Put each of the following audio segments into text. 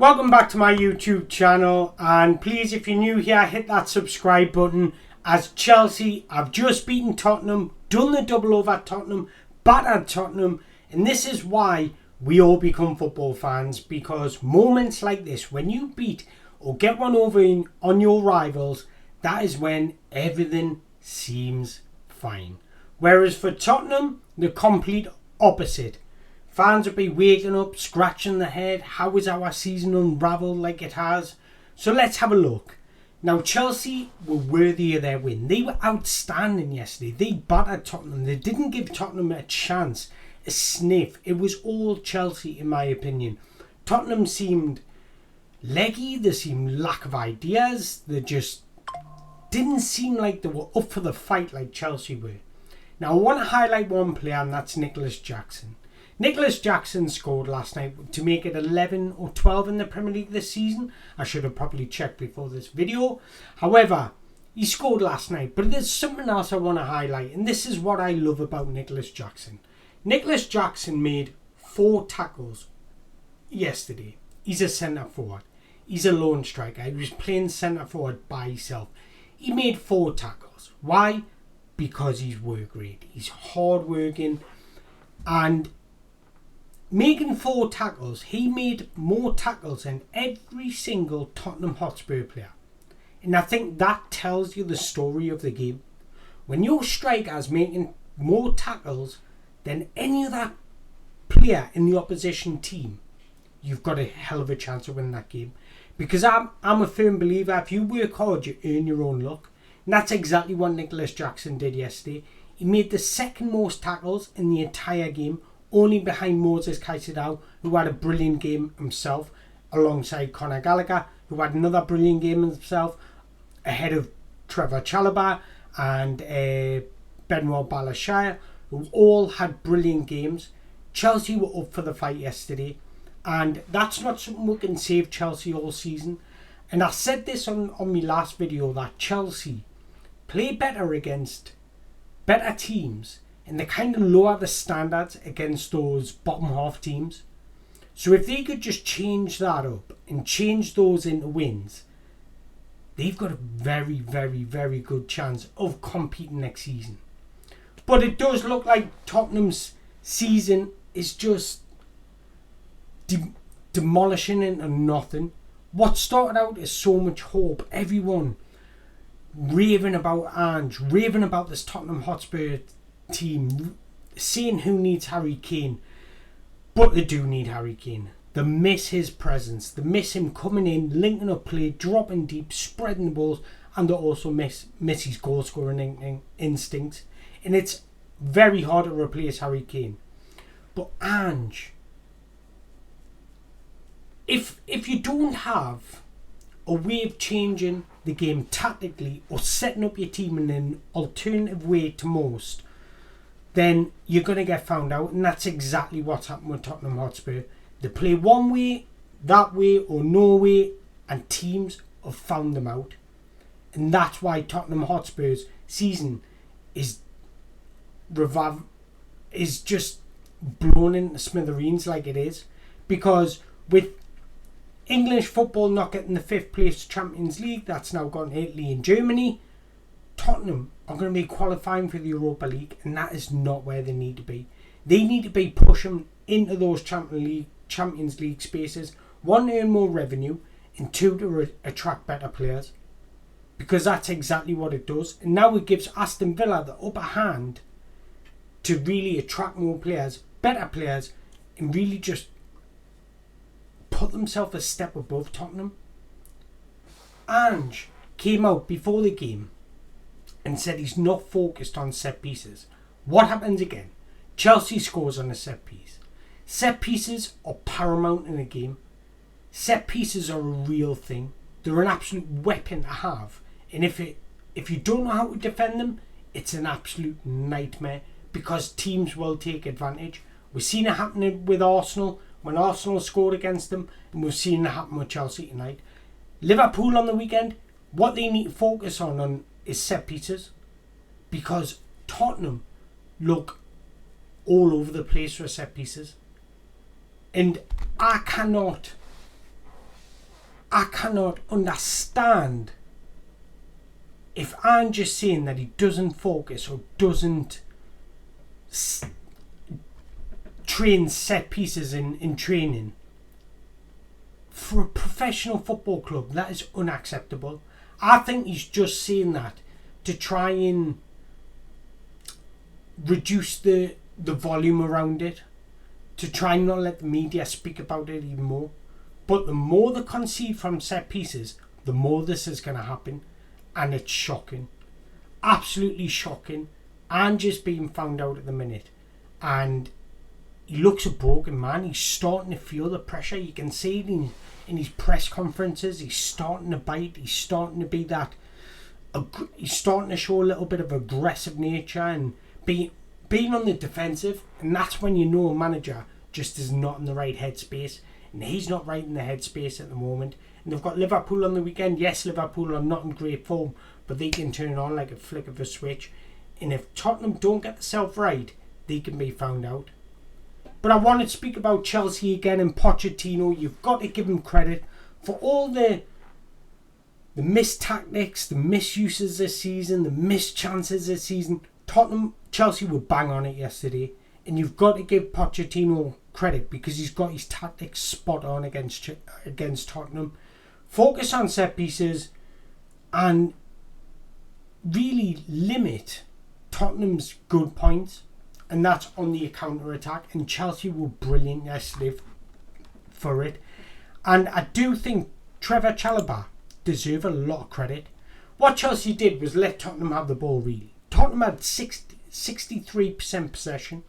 Welcome back to my YouTube channel, and please, if you're new here, hit that subscribe button. As Chelsea have just beaten Tottenham, done the double over at Tottenham, battered Tottenham, and this is why we all become football fans, because moments like this, when you beat or get one over on your rivals, that is when everything seems fine. Whereas for Tottenham, the complete opposite. Fans will be waking up, scratching their head. How is our season unravelled like it has? So let's have a look. Now, Chelsea were worthy of their win. They were outstanding yesterday. They battered Tottenham. They didn't give Tottenham a chance, a sniff. It was all Chelsea, in my opinion. Tottenham seemed leggy. They seemed lack of ideas. They just didn't seem like they were up for the fight like Chelsea were. Now, I want to highlight one player, and that's Nicholas Jackson. Nicholas Jackson scored last night to make it 11 or 12 in the Premier League this season. I should have probably checked before this video. However, he scored last night. But there's something else I want to highlight, and this is what I love about Nicholas Jackson. Nicholas Jackson made 4 tackles yesterday. He's a centre forward. He's a lone striker. He was playing centre forward by himself. He made 4 tackles. Why? Because he's work rate. He's hard working, and making 4 tackles, he made more tackles than every single Tottenham Hotspur player. And I think that tells you the story of the game. When your striker's making more tackles than any other player in the opposition team, you've got a hell of a chance of winning that game. Because I'm a firm believer, if you work hard, you earn your own luck. And that's exactly what Nicholas Jackson did yesterday. He made the second most tackles in the entire game, only behind Moses Caicedo, who had a brilliant game himself, alongside Conor Gallagher, who had another brilliant game himself, ahead of Trevor Chalobah and Benoit Balaishire, who all had brilliant games. Chelsea were up for the fight yesterday, and that's not something we can save Chelsea all season. And I said this on my last video, that Chelsea play better against better teams, and they kind of lower the standards against those bottom half teams. So if they could just change that up and change those into wins, they've got a very, very, very good chance of competing next season. But it does look like Tottenham's season is just demolishing into nothing. What started out as so much hope, everyone raving about Ange, raving about this Tottenham Hotspur team, seeing who needs Harry Kane. But they do need Harry Kane. They miss his presence. They miss him coming in, linking up play, dropping deep, spreading the balls, and they also miss his goal scoring instinct. And it's very hard to replace Harry Kane. But Ange, if you don't have a way of changing the game tactically or setting up your team in an alternative way to most, then you're going to get found out. And that's exactly what's happened with Tottenham Hotspur. They play one way, that way, or no way, and teams have found them out. And that's why Tottenham Hotspur's season is just blown into smithereens like it is. Because with English football not getting the 5th place Champions League, that's now gone to Italy and Germany, Tottenham are going to be qualifying for the Europa League, and that is not where they need to be. They need to be pushing into those Champions League spaces, 1, to earn more revenue, and 2, to attract better players, because that's exactly what it does. And now it gives Aston Villa the upper hand to really attract more players, better players, and really just put themselves a step above Tottenham. Ange came out before the game and said he's not focused on set pieces. What happens again? Chelsea scores on a set piece. Set pieces are paramount in a game. Set pieces are a real thing. They're an absolute weapon to have. And if you don't know how to defend them, it's an absolute nightmare, because teams will take advantage. We've seen it happen with Arsenal when Arsenal scored against them, and we've seen it happen with Chelsea tonight. Liverpool on the weekend, what they need to focus on is set pieces, because Tottenham look all over the place for set pieces. And I cannot I cannot understand if I'm just saying that he doesn't focus or doesn't train set pieces in training. For a professional football club, that is unacceptable. I think he's just saying that to try and reduce the volume around it, to try and not let the media speak about it even more. But the more they concede from set pieces, the more this is going to happen. And it's shocking. Absolutely shocking. And just being found out at the minute. And he looks a broken man. He's starting to feel the pressure. You can see it in his press conferences. He's starting to bite. He's starting to be that. He's starting to show a little bit of aggressive nature and being on the defensive. And that's when you know a manager just is not in the right headspace. And he's not right in the headspace at the moment. And they've got Liverpool on the weekend. Yes, Liverpool are not in great form, but they can turn it on like a flick of a switch. And if Tottenham don't get themselves right, they can be found out. But I want to speak about Chelsea again and Pochettino. You've got to give him credit for all the missed tactics, the misuses this season, the missed chances this season. Chelsea were bang on it yesterday. And you've got to give Pochettino credit because he's got his tactics spot on against Tottenham. Focus on set pieces and really limit Tottenham's good points, and that's on the counter-attack. And Chelsea were brilliant yesterday for it. And I do think Trevor Chalobah deserves a lot of credit. What Chelsea did was let Tottenham have the ball, really. Tottenham had 63% possession.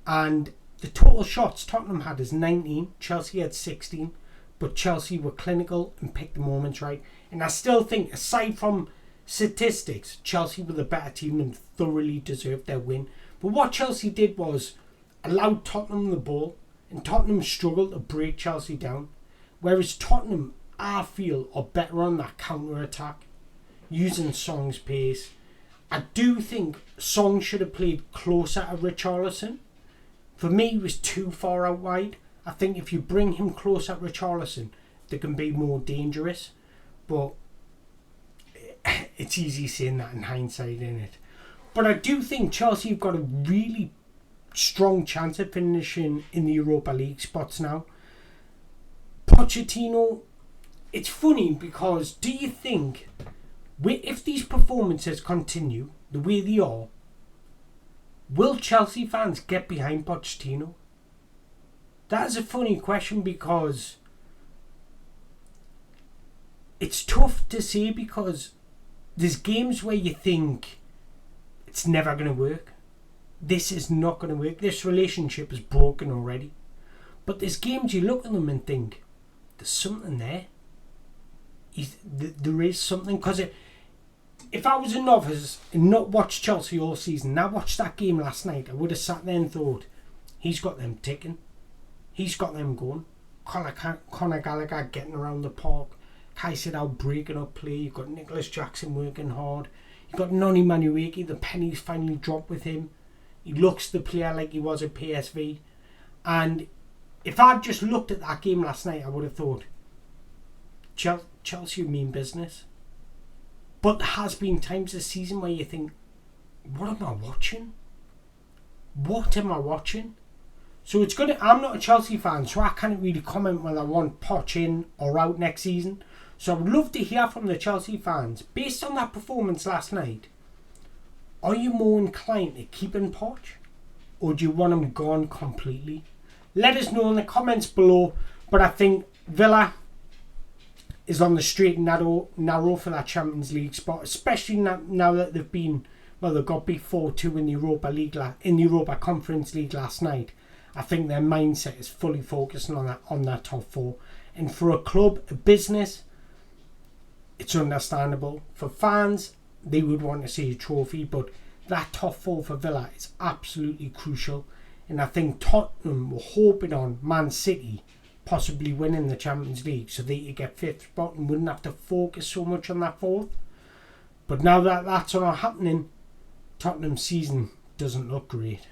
And the total shots Tottenham had is 19. Chelsea had 16. But Chelsea were clinical and picked the moments right. And I still think, aside from statistics, Chelsea were the better team and thoroughly deserved their win. But what Chelsea did was allowed Tottenham the ball. And Tottenham struggled to break Chelsea down. Whereas Tottenham, I feel, are better on that counter-attack. Using Song's pace. I do think Song should have played closer to Richarlison. For me, he was too far out wide. I think if you bring him closer to Richarlison, they can be more dangerous. But it's easy saying that in hindsight, isn't it? But I do think Chelsea have got a really strong chance of finishing in the Europa League spots now. Pochettino, it's funny because do you think if these performances continue the way they are, will Chelsea fans get behind Pochettino? That is a funny question because it's tough to say because there's games where you think it's never going to work. This is not going to work. This relationship is broken already. But there's games you look at them and think, there's something there. There is something. Because if I was a novice and not watched Chelsea all season, and I watched that game last night, I would have sat there and thought, he's got them ticking. He's got them going. Conor Gallagher getting around the park. Caicedo breaking up play. You've got Nicholas Jackson working hard. You've got Noni Manueke. The pennies finally dropped with him. He looks the player like he was at PSV. And if I'd just looked at that game last night, I would have thought, Chelsea mean business. But there has been times this season where you think, what am I watching? What am I watching? So it's good. I'm not a Chelsea fan, so I can't really comment whether I want Poch in or out next season. So I would love to hear from the Chelsea fans. Based on that performance last night, are you more inclined to keeping Poch? Or do you want him gone completely? Let us know in the comments below. But I think Villa is on the straight and narrow for that Champions League spot, especially now that they've got beat 4-2 in the Europa League in the Europa Conference League last night. I think their mindset is fully focusing on that top four. And for a club, a business, it's understandable. For fans, they would want to see a trophy, but that top four for Villa is absolutely crucial. And I think Tottenham were hoping on Man City possibly winning the Champions League so they could get fifth spot and wouldn't have to focus so much on that fourth. But now that that's not happening, Tottenham's season doesn't look great.